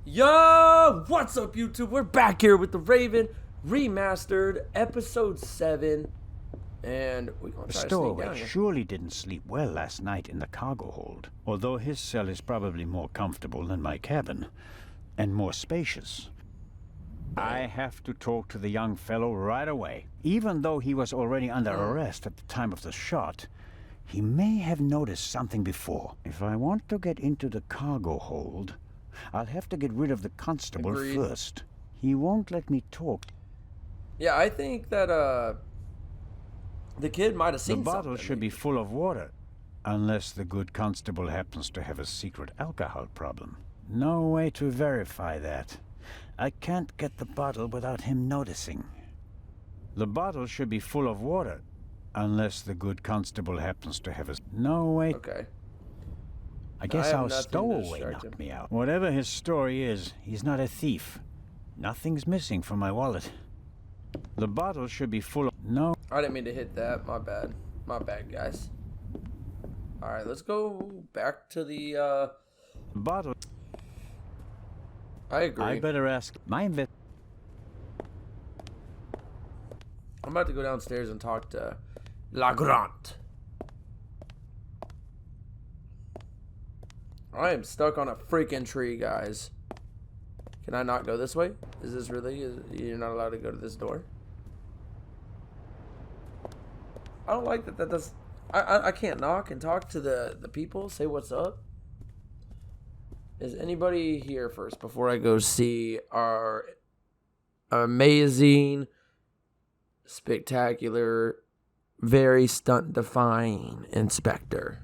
Yo, what's up, YouTube? We're back here with the Raven Remastered, episode 7, and we're gonna try to sneak Stowaway down here. surely didn't sleep well last night in the cargo hold, although his cell is probably more comfortable than my cabin, and more spacious. I have to talk to the young fellow right away. Even though he was already under arrest at the time of the shot, he may have noticed something before. If I want to get into the cargo hold, I'll have to get rid of the constable first. He won't let me talk. Yeah, I think that the kid might have seen The bottle something. should be full of water, unless the good constable happens to have a secret alcohol problem. No way to verify that. I can't get the bottle without him noticing. The bottle should be full of water, unless the good constable happens to have a... No way. Okay. I guess have our nothing to stowaway distract knocked him. me out. Whatever his story is, he's not a thief. Nothing's missing from my wallet. The bottle should be full of... No. I didn't mean to hit that. My bad. My bad, guys. Alright, let's go back to the, Bottle... I agree. I better ask... I'm about to go downstairs and talk to La Grande. I am stuck on a freaking tree, guys. Can I not go this way? Is this really... You're not allowed to go to this door? I don't like that. That's... I can't knock and talk to the people, say what's up. Is anybody here first before I go see our amazing, spectacular, very stunt-defying inspector?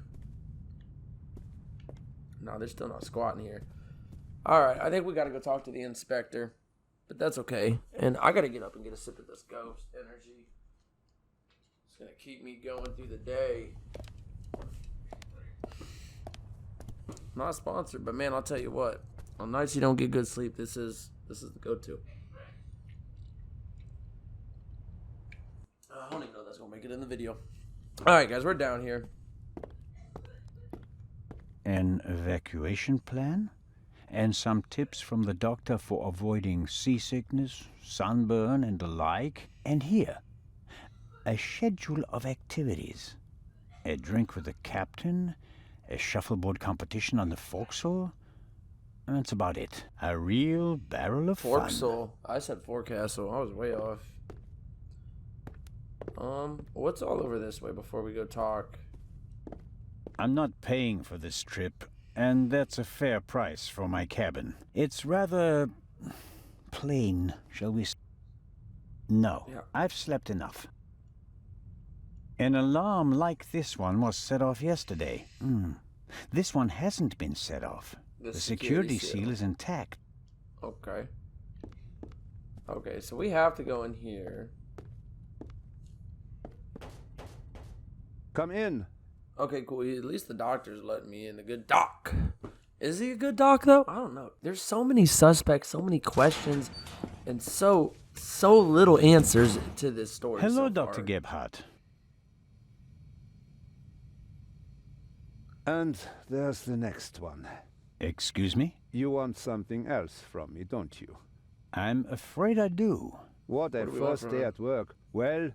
No, they're still not squatting here. Alright, I think we gotta go talk to the inspector. But that's okay. And I gotta get up and get a sip of this ghost energy. It's gonna keep me going through the day. Not sponsored, but man, I'll tell you what. On nights you don't get good sleep, this is the go-to. I don't even know if that's gonna make it in the video. Alright guys, we're down here. An evacuation plan? And some tips from the doctor for avoiding seasickness, sunburn, and the like. And here, a schedule of activities. A drink with the captain, a shuffleboard competition on the forecastle. That's about it. A real barrel of fun. Forecastle. I said forecastle. I was way off. What's all over this way before we go talk? I'm not paying for this trip, and that's a fair price for my cabin. It's rather plain, shall we say? No, Yeah. I've slept enough. An alarm like this one was set off yesterday. This one hasn't been set off. The security seal is intact. Okay. Okay, so we have to go in here. Come in. Okay, cool. At least the doctor's letting me in. A good doc. Is he a good doc, though? I don't know. There's so many suspects, so many questions, and so little answers to this story. Hello, so Dr. far. Gebhardt. And there's the next one. Excuse me? You want something else from me, don't you? I'm afraid I do. What a do we want first from day him? at work. Well,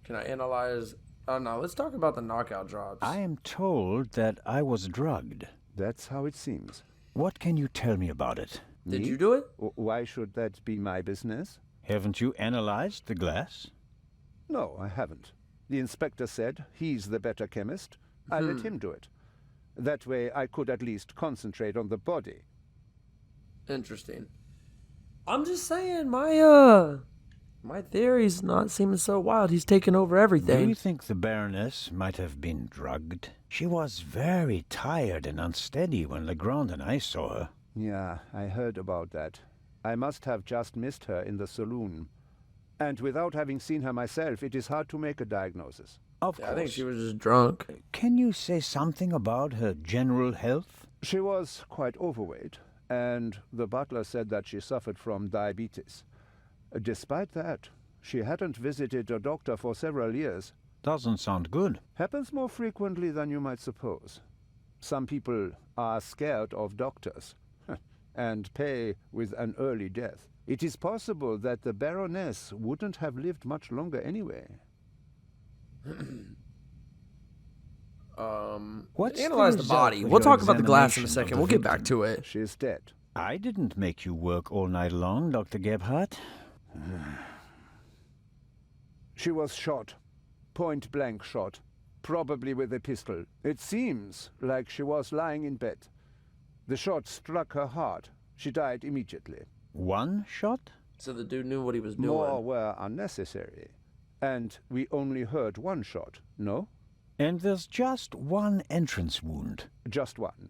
Can I analyze? Oh, no. Let's talk about the knockout drops. I am told that I was drugged. that's how it seems. What can you tell me about it? Did Me? you do it? Why should that be my business? Haven't you analyzed the glass? No, I haven't. The inspector said he's the better chemist. I let him do it. That way I could at least concentrate on the body. Interesting. I'm just saying, my theory's not seeming so wild. He's taking over Do everything. you think the Baroness might have been drugged? She was very tired and unsteady when Legrand and I saw her. Yeah, I heard about that. I must have just missed her in the saloon. And without having seen her myself, it is hard to make a diagnosis. Of Yeah, course. I think she was just drunk. Can you say something about her general health? She was quite overweight, and the butler said that she suffered from diabetes. Despite that, she hadn't visited a doctor for several years. Doesn't sound good. Happens more frequently than you might suppose. Some people are scared of doctors. And pay with an early death. It is possible that the Baroness wouldn't have lived much longer anyway. What's Analyze the result body. of We'll your talk about the glass in a examination of second. the We'll get back victim? to it. She's dead. I didn't make you work all night long, Dr. Gebhardt. She was shot. Point-blank shot. Probably with a pistol. It seems like she was lying in bed. The shot struck her heart. She died immediately. One shot? So the dude knew what he was doing. More were unnecessary. And we only heard one shot, no? And there's just one entrance wound. Just one.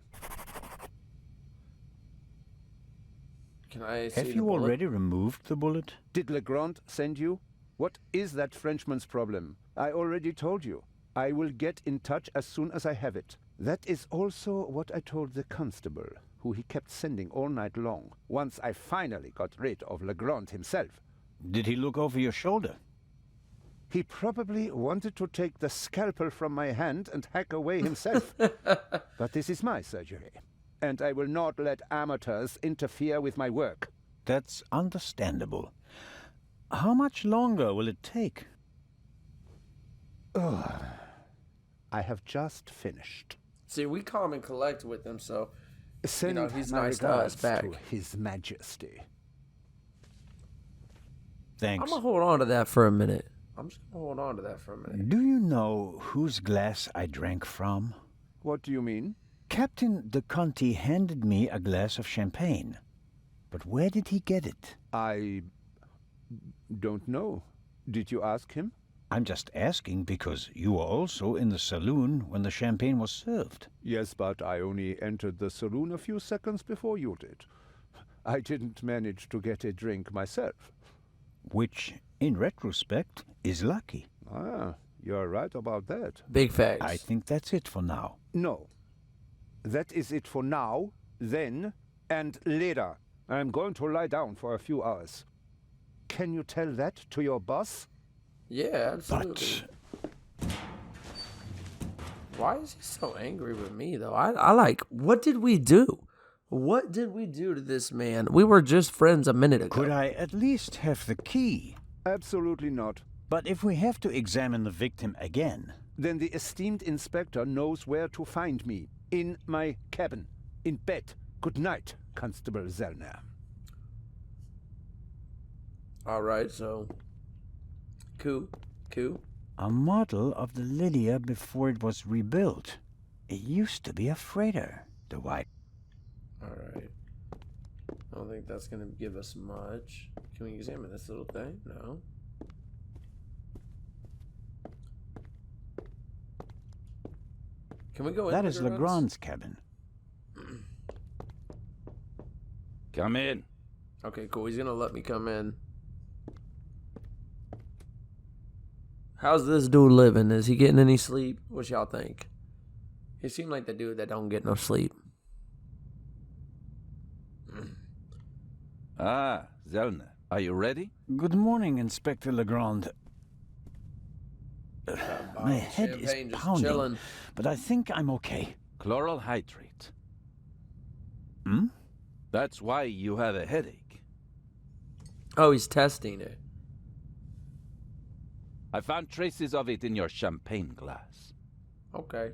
Can I see Have the you bullet? already removed the bullet? Did Legrand send you? What is that Frenchman's problem? I already told you. I will get in touch as soon as I have it. That is also what I told the constable, who he kept sending all night long, once I finally got rid of Legrand himself. Did he look over your shoulder? He probably wanted to take the scalpel from my hand and hack away himself. But this is my surgery, and I will not let amateurs interfere with my work. That's understandable. How much longer will it take? I have just finished. See, we calm and collect with him, so Send he's my nice to us regards back. to His Majesty. Thanks. I'm gonna hold on to that for a minute. Do you know whose glass I drank from? What do you mean? Captain de Conti handed me a glass of champagne. But where did he get it? I don't know. Did you ask him? I'm just asking because you were also in the saloon when the champagne was served. Yes, but I only entered the saloon a few seconds before you did. I didn't manage to get a drink myself. Which, in retrospect, is lucky. Ah, you're right about that. Big facts. I think that's it for now. No. That is it for now, then, and later. I'm going to lie down for a few hours. Can you tell that to your boss? Yeah, absolutely. But Why is he so angry with me, though? I like, what did we do? What did we do to this man? We were just friends a minute ago. could I at least have the key? Absolutely not. But if we have to examine the victim again... Then the esteemed inspector knows where to find me. In my cabin. In bed. Good night, Constable Zellner. All right, so... Cool. A model of the Lydia before it was rebuilt. It used to be a freighter, the white. All right. I don't think that's going to give us much. Can we examine this little thing? No. Can we go in? That is Legrand's cabin. Come in. Okay, cool. He's going to let me come in. How's this dude living? Is he getting any sleep? What y'all think? He seemed like the dude that don't get no sleep. Ah, Zellner, are you ready? Good morning, Inspector Legrand. My head is Champagne just pounding, chilling. but I think I'm okay. Chloral hydrate. Hmm? That's why you have a headache. Oh, he's testing it. I found traces of it in your champagne glass. Okay.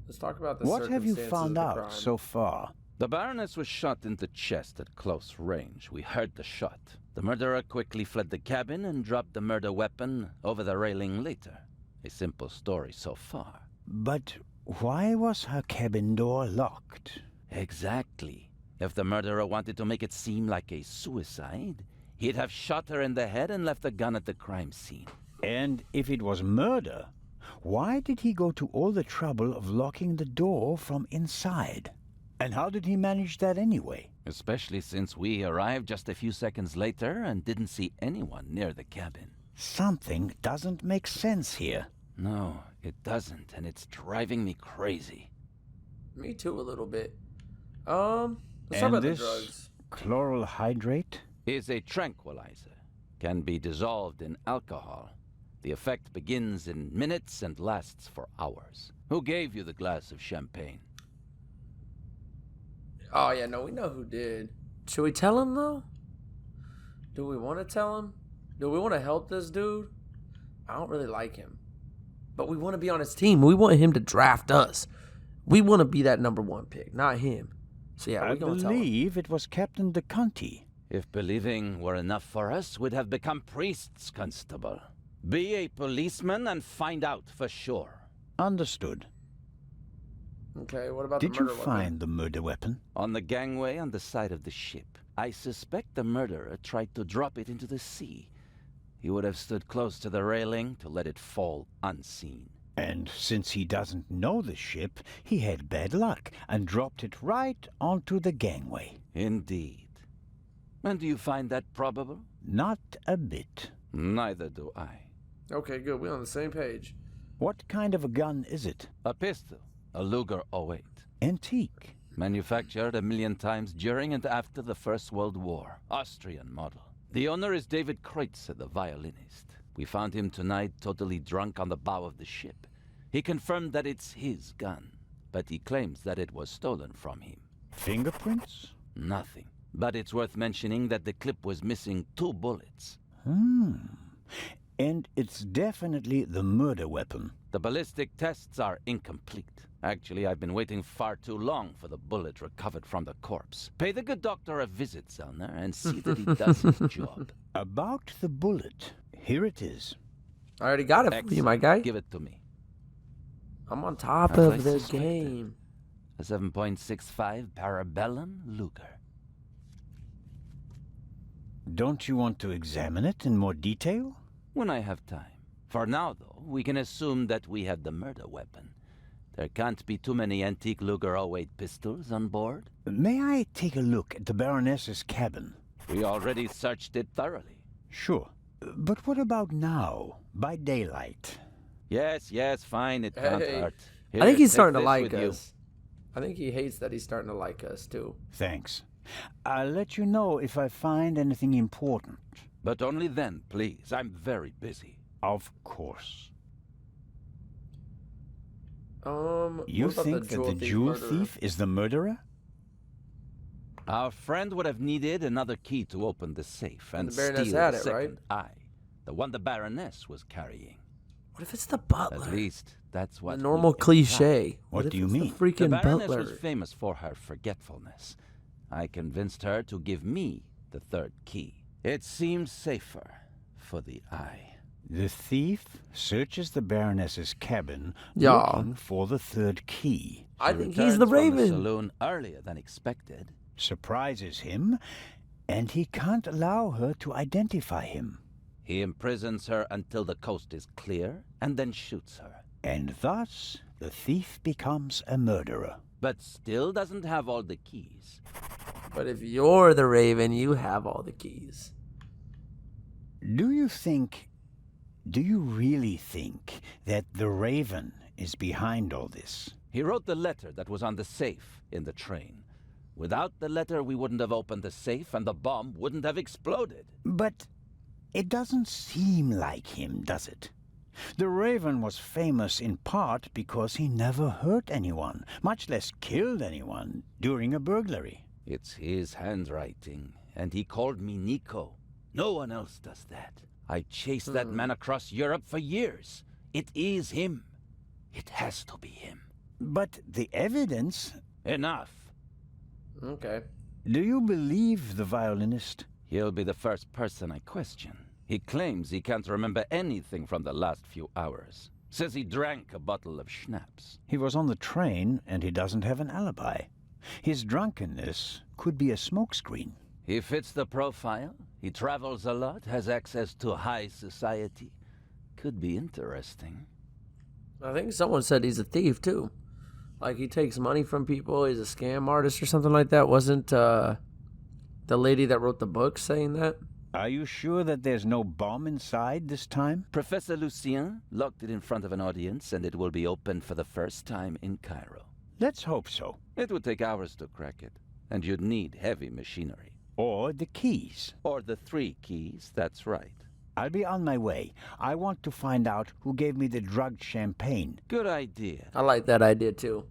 Let's talk about the What have you circumstances found of the out crime. so far? The Baroness was shot in the chest at close range. We heard the shot. The murderer quickly fled the cabin and dropped the murder weapon over the railing later. A simple story so far. But why was her cabin door locked? Exactly. If the murderer wanted to make it seem like a suicide, he'd have shot her in the head and left the gun at the crime scene. And if it was murder, why did he go to all the trouble of locking the door from inside? And how did he manage that anyway? Especially since we arrived just a few seconds later and didn't see anyone near the cabin. Something doesn't make sense here. No, it doesn't, and it's driving me crazy. Me too, a little bit. Let's talk And about the this drugs. chloral hydrate? Is a tranquilizer. Can be dissolved in alcohol. The effect begins in minutes and lasts for hours. Who gave you the glass of champagne? Oh, yeah, no, we know who did. Should we tell him, though? Do we want to tell him? Do we want to help this dude? I don't really like him. But we want to be on his team. We want him to draft us. We want to be that #1 pick, not him. So, yeah, I we're going to tell him. believe it was Captain DeConti. If believing were enough for us, we'd have become priests, Constable. Be a policeman and find out for sure. Understood. Okay, what about Did the you murder find the murder weapon? On the gangway on the side of the ship. I suspect the murderer tried to drop it into the sea. He would have stood close to the railing to let it fall unseen. And since he doesn't know the ship, he had bad luck and dropped it right onto the gangway. Indeed. And do you find that probable? Not a bit. Neither do I. weapon? Okay, good. We're on the same page. What kind of a gun is it? A pistol. A Luger 08. Antique. Manufactured 1,000,000 times during and after the First World War. Austrian model. The owner is David Kreutzer, the violinist. We found him tonight totally drunk on the bow of the ship. He confirmed that it's his gun, but he claims that it was stolen from him. Fingerprints? Nothing. But it's worth mentioning that the clip was missing 2 bullets. And it's definitely the murder weapon. The ballistic tests are incomplete. Actually, I've been waiting far too long for the bullet recovered from the corpse. Pay the good doctor a visit, Zellner, and see that he does his job. About the bullet, here it is. I already got it for you, my guy. Give it to me. I'm on top As I of the suspected. game. A 7.65 Parabellum Luger. Don't you want to examine it in more detail? When I have time. For now, though, we can assume that we had the murder weapon. There can't be too many antique Luger 08 pistols on board. May I take a look at the Baroness's cabin? We already searched it thoroughly. Sure. But what about now, by daylight? Yes, fine, it can't Hey. hurt. I think Here, he's take starting to this like with you. us. I think he hates that he's starting to like us, too. Thanks. I'll let you know if I find anything important. But only then, please. I'm very busy. Of course. what You about think that the jewel murderer? thief is the murderer? Our friend would have needed another key to open the safe and the Baroness steal had the it, second eye. The one the Baroness was carrying. What if it's the butler? At least that's what The we normal imply. cliche. What if do you it's mean? The freaking The Baroness butler. was famous for her forgetfulness. I convinced her to give me the third key. It seemed safer for the eye. The thief searches the Baroness's cabin Yeah. looking for the third key, I She think he's the returns from Raven. saloon earlier than expected. surprises him, and he can't allow her to identify him. He imprisons her until the coast is clear, and then shoots her. And thus, the thief becomes a murderer. But still doesn't have all the keys. But if you're the Raven, you have all the keys. Do you really think that the Raven is behind all this? He wrote the letter that was on the safe in the train. Without the letter, we wouldn't have opened the safe, and the bomb wouldn't have exploded. But it doesn't seem like him, does it? The Raven was famous in part because he never hurt anyone, much less killed anyone, during a burglary. It's his handwriting, and he called me Nico. No one else does that. I chased that man across Europe for years. It is him. It has to be him. But the evidence... Enough. Okay. Do you believe the violinist? He'll be the first person I question. He claims he can't remember anything from the last few hours. Says he drank a bottle of schnapps. He was on the train and he doesn't have an alibi. His drunkenness could be a smokescreen. He fits the profile. He travels a lot, has access to high society. Could be interesting. I think someone said he's a thief, too. Like, he takes money from people. He's a scam artist or something like that. Wasn't the lady that wrote the book saying that? Are you sure that there's no bomb inside this time? Professor Lucien locked it in front of an audience, and it will be opened for the first time in Cairo. Let's hope so. It would take hours to crack it, and you'd need heavy machinery. Or the keys. Or the 3 keys, that's right. I'll be on my way. I want to find out who gave me the drugged champagne. Good idea. I like that idea too.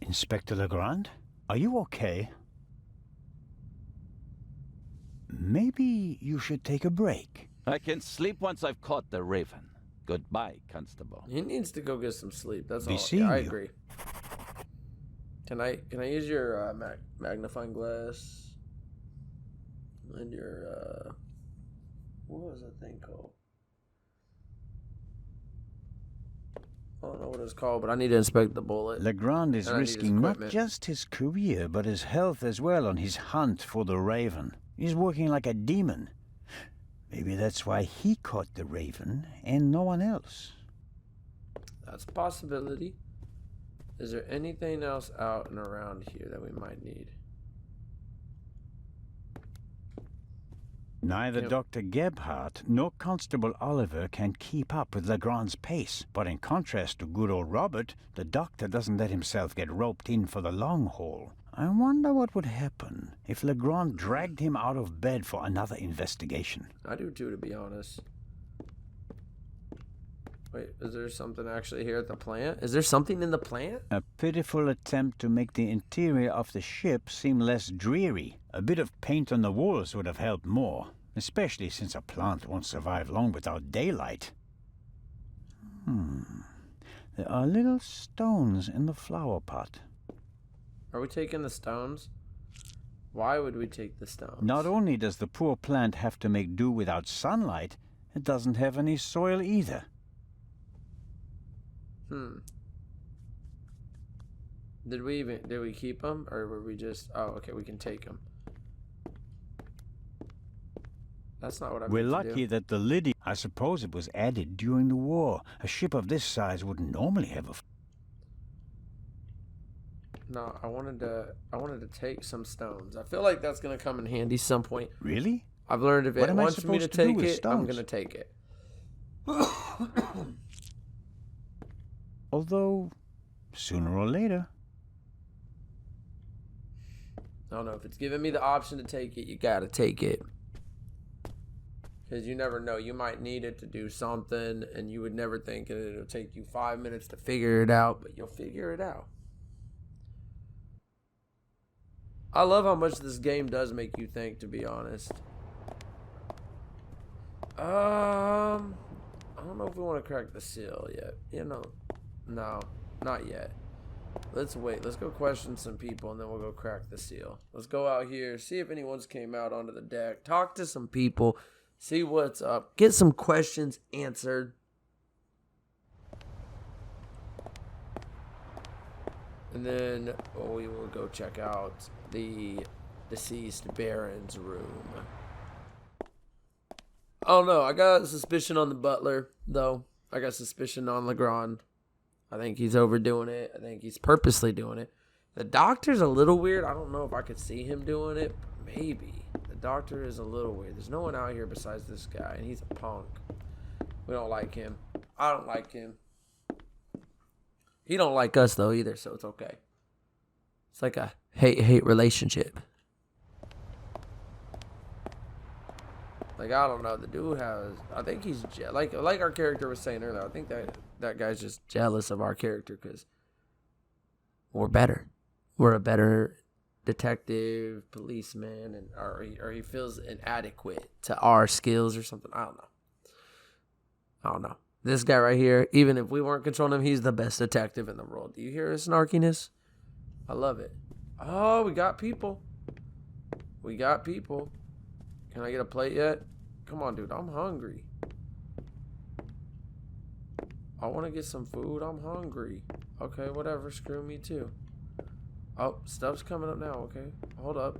Inspector Legrand? Are you okay? Maybe you should take a break. I can sleep once I've caught the Raven. Goodbye, Constable. He needs to go get some sleep. That's Be all. seeing Yeah, I you. agree. Can I use your magnifying glass and your what was that thing called? I don't know what it's called, but I need to inspect the bullet. Legrand is And I need his risking not equipment. just his career, but his health as well on his hunt for the Raven. He's working like a demon. Maybe that's why he caught the Raven and no one else. That's a possibility. Is there anything else out and around here that we might need? Neither Yep. Dr. Gebhardt nor Constable Oliver can keep up with Legrand's pace. But in contrast to good old Robert, the doctor doesn't let himself get roped in for the long haul. I wonder what would happen if Legrand dragged him out of bed for another investigation. I do too, to be honest. Wait, is there something actually here at the plant? Is there something in the plant? A pitiful attempt to make the interior of the ship seem less dreary. A bit of paint on the walls would have helped more, especially since a plant won't survive long without daylight. There are little stones in the flower pot. Are we taking the stones? Why would we take the stones? Not only does the poor plant have to make do without sunlight, it doesn't have any soil either. Did we keep them, or were we just? Oh, okay, we can take them. That's not what I. We're meant to lucky do. that the Lydia, I suppose it was added during the war. A ship of this size wouldn't normally have a... No, I wanted to take some stones. I feel like that's gonna come in handy some point. Really? I've learned if What it am I wants me to supposed to do take with it, I'm stones? gonna take it. Although, sooner or later... I don't know if it's giving me the option to take it. You gotta take it, because you never know. You might need it to do something, and you would never think it'll take you 5 minutes to figure it out, but you'll figure it out. I love how much this game does make you think, to be honest. I don't know if we want to crack the seal yet. You know, no, not yet. Let's wait. Let's go question some people, and then we'll go crack the seal. Let's go out here, see if anyone's came out onto the deck, talk to some people, see what's up, get some questions answered. And then we will go check out the deceased Baron's room. Oh no, I got a suspicion on the butler, though. I got suspicion on Legrand. I think he's overdoing it. I think he's purposely doing it. The doctor's a little weird. I don't know if I could see him doing it. But maybe. The doctor is a little weird. There's no one out here besides this guy, and he's a punk. We don't like him. I don't like him. He don't like us, though, either, so it's okay. It's like a hate-hate relationship. Like, I don't know. The dude has... I think he's... Like our character was saying earlier, I think that guy's just jealous of our character because we're better. We're a better detective, policeman, and or he feels inadequate to our skills or something. I don't know. This guy right here, even if we weren't controlling him, he's the best detective in the world. Do you hear his snarkiness? I love it. Oh, we got people. We got people. Can I get a plate yet? Come on, dude. I'm hungry. I want to get some food. I'm hungry. Okay, whatever. Screw me too. Oh, stuff's coming up now. Okay, hold up.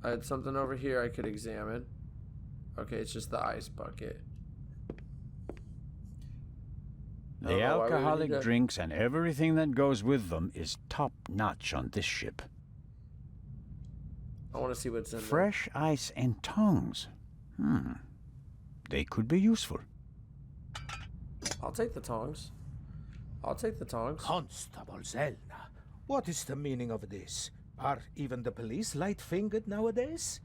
I had something over here I could examine. Okay, it's just the ice bucket. I don't The know why we would alcoholic need that. drinks and everything that goes with them is top-notch on this ship. I want to see what's in there. Fresh ice and tongs. They could be useful. I'll take the tongs. I'll take the tongs. Constable Zelna, what is the meaning of this? Are even the police light-fingered nowadays?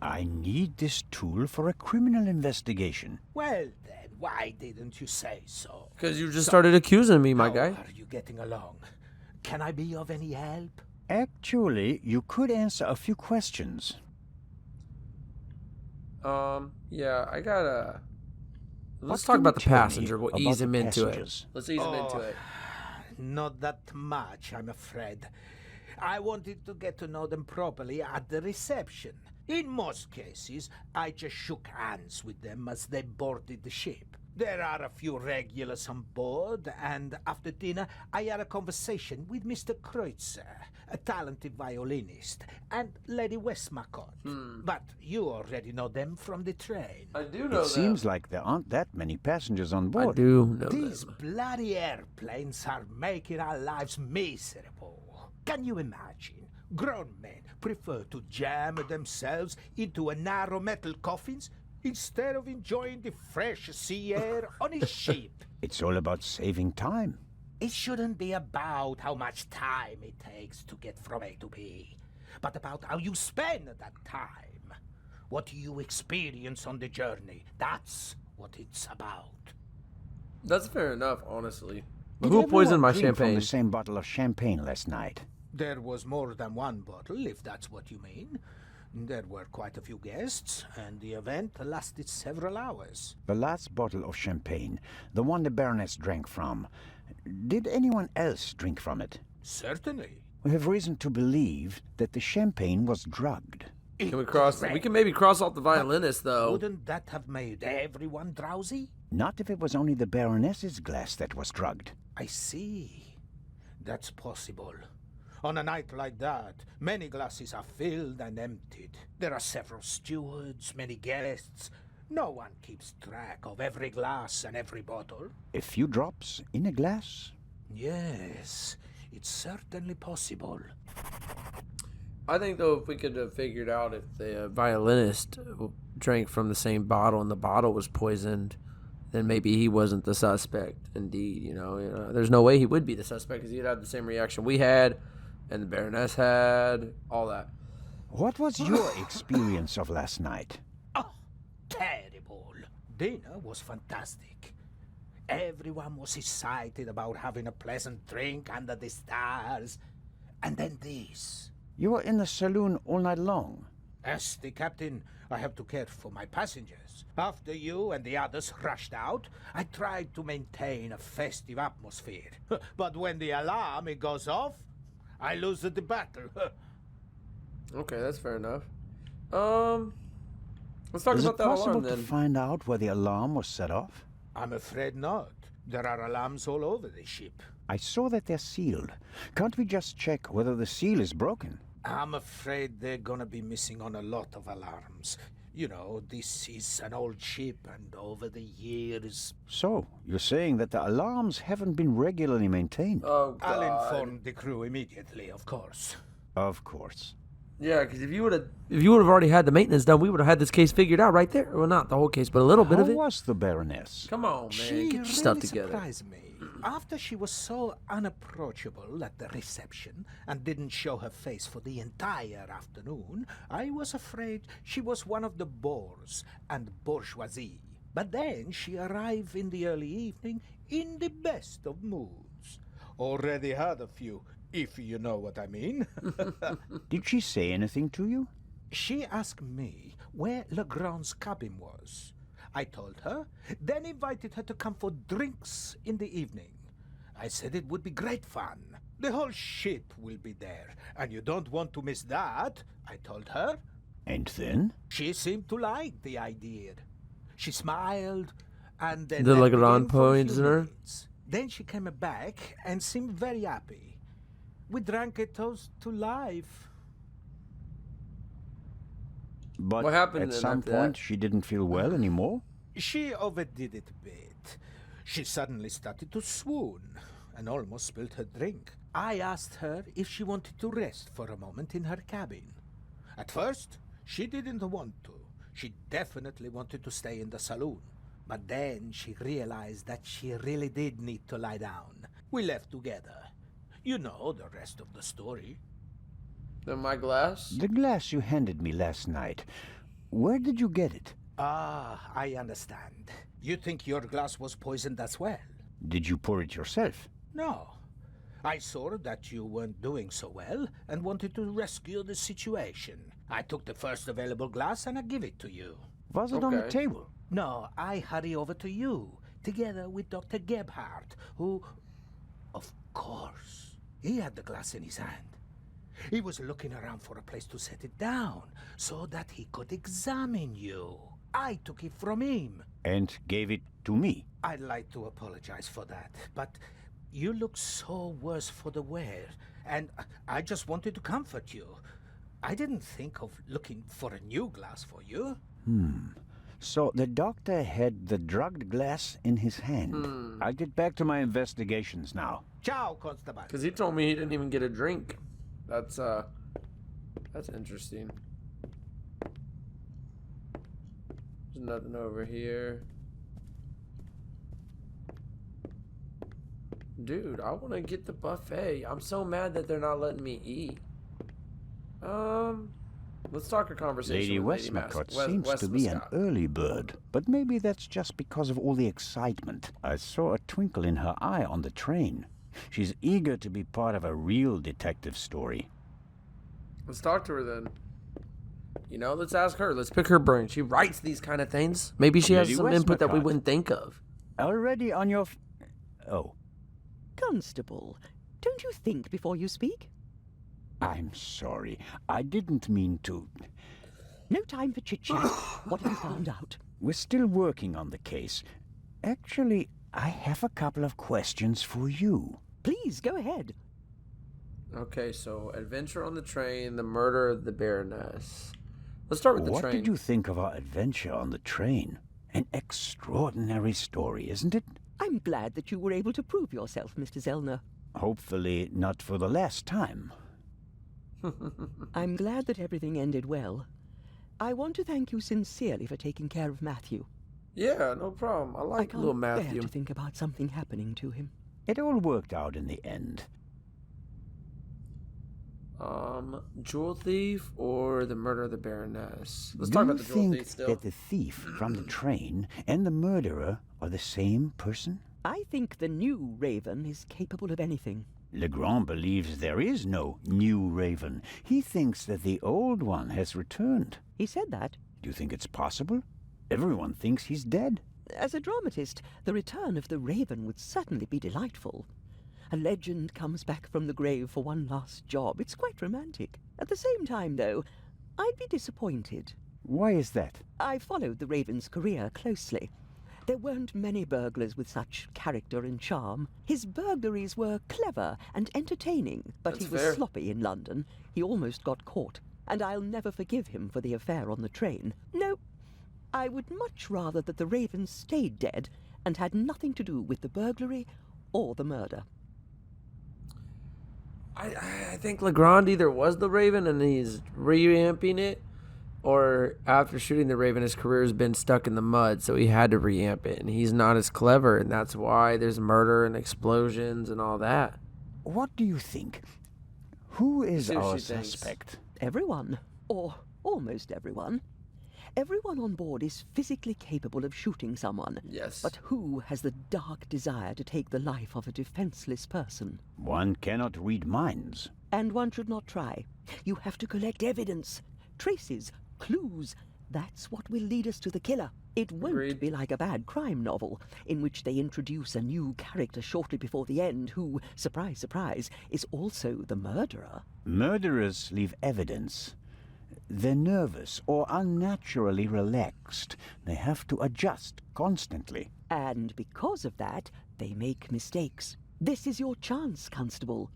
I need this tool for a criminal investigation. Well then, why didn't you say so? Because you just started accusing me, my How guy. are you getting along? Can I be of any help? Actually, you could answer a few questions. Yeah, I gotta... Let's What talk can about you the tell me passenger. We'll about ease the him into it. passengers? Let's ease him into it. Not that much, I'm afraid. I wanted to get to know them properly at the reception. In most cases, I just shook hands with them as they boarded the ship. There are a few regulars on board, and after dinner, I had a conversation with Mr. Kreutzer, a talented violinist, and Lady Westmacott. But you already know them from the train. I do know It seems like there aren't that many passengers on I board. do know These them. bloody airplanes are making our lives miserable. Can you imagine? Grown men prefer to jam themselves into a narrow metal coffins instead of enjoying the fresh sea air on a ship. It's all about saving time. It shouldn't be about how much time it takes to get from A to B, but about how you spend that time. What you experience on the journey. That's what it's about. That's fair enough, honestly. But Did who everyone poisoned my drink from champagne? the same bottle of champagne last night? There was more than one bottle, if that's what you mean. There were quite a few guests, and the event lasted several hours. The last bottle of champagne, the one the Baroness drank from, did anyone else drink from it? Certainly. We have reason to believe that the champagne was drugged. Can we cross? We can maybe cross off the violinist, though. Wouldn't that have made everyone drowsy? Not if it was only the Baroness's glass that was drugged. I see. That's possible. On a night like that, many glasses are filled and emptied. There are several stewards, many guests. No one keeps track of every glass and every bottle. A few drops in a glass? Yes, it's certainly possible. I think, though, if we could have figured out if the violinist drank from the same bottle and the bottle was poisoned, then maybe he wasn't the suspect. Indeed, there's no way he would be the suspect because he'd have the same reaction we had, and the Baroness had, all that. What was your experience of last night? Oh, terrible. Dinner was fantastic. Everyone was excited about having a pleasant drink under the stars. And then this. You were in the saloon all night long. As the captain, I have to care for my passengers. After you and the others rushed out, I tried to maintain a festive atmosphere. But when the alarm goes off, I lose the battle. Okay, that's fair enough. Let's talk Is about it that possible alarm to then. find out where the alarm was set off? I'm afraid not. There are alarms all over the ship. I saw that they're sealed. Can't we just check whether the seal is broken? I'm afraid they're gonna be missing on a lot of alarms. You know, this is an old ship, and over the years... So, you're saying that the alarms haven't been regularly maintained? Oh, I'll God. inform the crew immediately, of course. Of course. Yeah, because if you would have already had the maintenance done, we would have had this case figured out right there. Well, not the whole case, but a little bit How of it. was the Baroness? Come on, man, She get your really stuff together. surprised me. After she was so unapproachable at the reception and didn't show her face for the entire afternoon, I was afraid she was one of the bores and bourgeoisie. But then she arrived in the early evening in the best of moods. Already had a few, if you know what I mean. Did she say anything to you? She asked me where Legrand's cabin was. I told her, then invited her to come for drinks in the evening. I said it would be great fun. The whole ship will be there, and you don't want to miss that, I told her. And then? She seemed to like the idea. She smiled, and then... The left Legrand again for a few poisoner? minutes. Then she came back and seemed very happy. We drank a toast to life. But What happened at then some after point that? she didn't feel well anymore? She overdid it a bit. She suddenly started to swoon and almost spilled her drink. I asked her if she wanted to rest for a moment in her cabin. At first, she didn't want to. She definitely wanted to stay in the saloon. But then she realized that she really did need to lie down. We left together. You know the rest of the story. Then my glass? The glass you handed me last night, Where did you get it? Ah, I understand. You think your glass was poisoned as well? Did you pour it yourself? No. I saw that you weren't doing so well and wanted to rescue the situation. I took the first available glass and I give it to you. Was it on the Okay. table? No, I hurry over to you, together with Dr. Gebhardt, who... Of course, he had the glass in his hand. He was looking around for a place to set it down, so that he could examine you. I took it from him. And gave it to me. I'd like to apologize for that, but you look so worse for the wear, and I just wanted to comfort you. I didn't think of looking for a new glass for you. So the doctor had the drugged glass in his hand. I'll get back to my investigations now. Ciao, Constable. Because he told me he didn't even get a drink. That's interesting. There's nothing over here. Dude, I want to get the buffet. I'm so mad that they're not letting me eat. Let's talk a conversation Lady with Westmacott West seems to be an Westmacott. early bird, but maybe that's just because of all the excitement. I saw a twinkle in her eye on the train. She's eager to be part of a real detective story. Let's talk to her then. You know, let's ask her. Let's pick her brain. She writes these kind of things. Maybe she has Lady some input that we Westmacott. wouldn't think of. Already on your... Oh, Constable, don't you think before you speak? I'm sorry. I didn't mean to... No time for chit-chat. What have you found out? We're still working on the case. Actually, I have a couple of questions for you. Please, go ahead. Okay, so adventure on the train, the murder of the Baroness. Let's start with the What train. did you think of our adventure on the train? An extraordinary story, isn't it? I'm glad that you were able to prove yourself, Mr. Zellner. Hopefully not for the last time. I'm glad that everything ended well. I want to thank you sincerely for taking care of Matthew. Yeah, no problem. I I like can't little bear Matthew. to think about something happening to him. It all worked out in the end. Jewel thief or the murder of the Baroness? Let's Do talk you about the jewel think thief still. that the thief from the train and the murderer are the same person? I think the new Raven is capable of anything. Legrand believes there is no new Raven. He thinks that the old one has returned. He said that. Do you think it's possible? Everyone thinks he's dead. As a dramatist, the return of the Raven would certainly be delightful. A legend comes back from the grave for one last job. It's quite romantic. At the same time, though, I'd be disappointed. Why is that? I followed the Raven's career closely. There weren't many burglars with such character and charm. His burglaries were clever and entertaining, but That's he was fair. sloppy in London. He almost got caught, and I'll never forgive him for the affair on the train. No, I would much rather that the Raven stayed dead and had nothing to do with the burglary or the murder. I think Legrand either was the Raven and he's reamping it, or after shooting the Raven, his career has been stuck in the mud, so he had to reamp it, and he's not as clever, and that's why there's murder and explosions and all that. What do you think? Who is See what our she thinks. suspect? Everyone, or almost everyone. Everyone on board is physically capable of shooting someone. Yes. But who has the dark desire to take the life of a defenseless person? One cannot read minds. And one should not try. You have to collect evidence, traces, clues. That's what will lead us to the killer. It won't Agreed. be like a bad crime novel, in which they introduce a new character shortly before the end who, surprise, surprise, is also the murderer. Murderers leave evidence. They're nervous or unnaturally relaxed. They have to adjust constantly. And because of that, they make mistakes. This is your chance, Constable.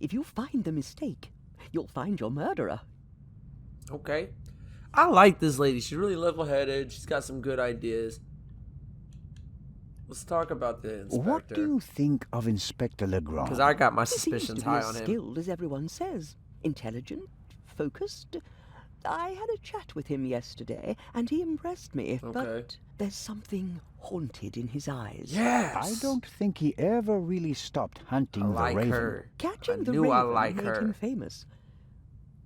If you find the mistake, you'll find your murderer. Okay. I like this lady. She's really level-headed. She's got some good ideas. Let's talk about the inspector. What do you think of Inspector Legrand? Because I got my He seems suspicions to be high as on him. skilled as everyone says. Intelligent, focused. I had a chat with him yesterday, and he impressed me. Okay. But there's something haunted in his eyes. Yes. I don't think he ever really stopped hunting I the like Raven. her. Catching I the knew Raven I like made her. him famous.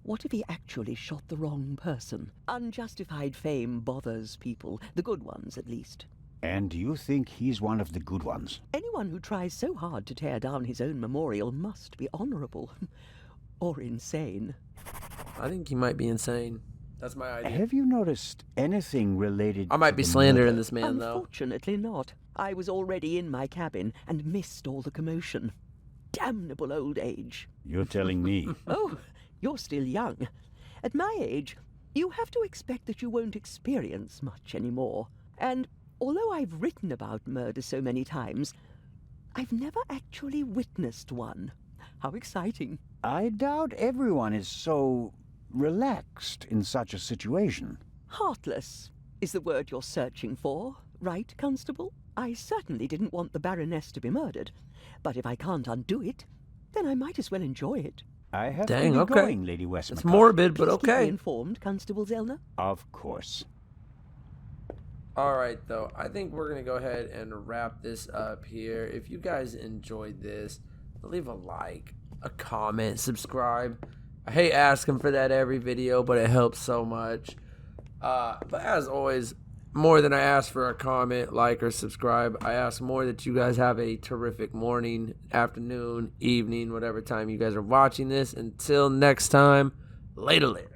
What if he actually shot the wrong person? Unjustified fame bothers people, the good ones at least. And you think he's one of the good ones? Anyone who tries so hard to tear down his own memorial must be honorable. Or insane. I think he might be insane. That's my idea. Have you noticed anything related I might to be the slandering murder? this man, though. Unfortunately not. I was already in my cabin and missed all the commotion. Damnable old age. You're telling me. Oh, you're still young. At my age, you have to expect that you won't experience much anymore. And although I've written about murder so many times, I've never actually witnessed one. How exciting. I doubt everyone is so relaxed in such a situation. Heartless is the word you're searching for, right, Constable? I certainly didn't want the Baroness to be murdered, but if I can't undo it, then I might as well enjoy it. I have Dang, to be okay. going, Lady Westmacott. It's morbid, but Please keep me okay. informed, Constable Zellner. Of course. All right, though. I think we're going to go ahead and wrap this up here. If you guys enjoyed this, leave a like, a comment, subscribe. I hate asking for that every video, but it helps so much. But as always, more than I ask for a comment, like, or subscribe, I ask more that you guys have a terrific morning, afternoon, evening, whatever time you guys are watching this. Until next time, later.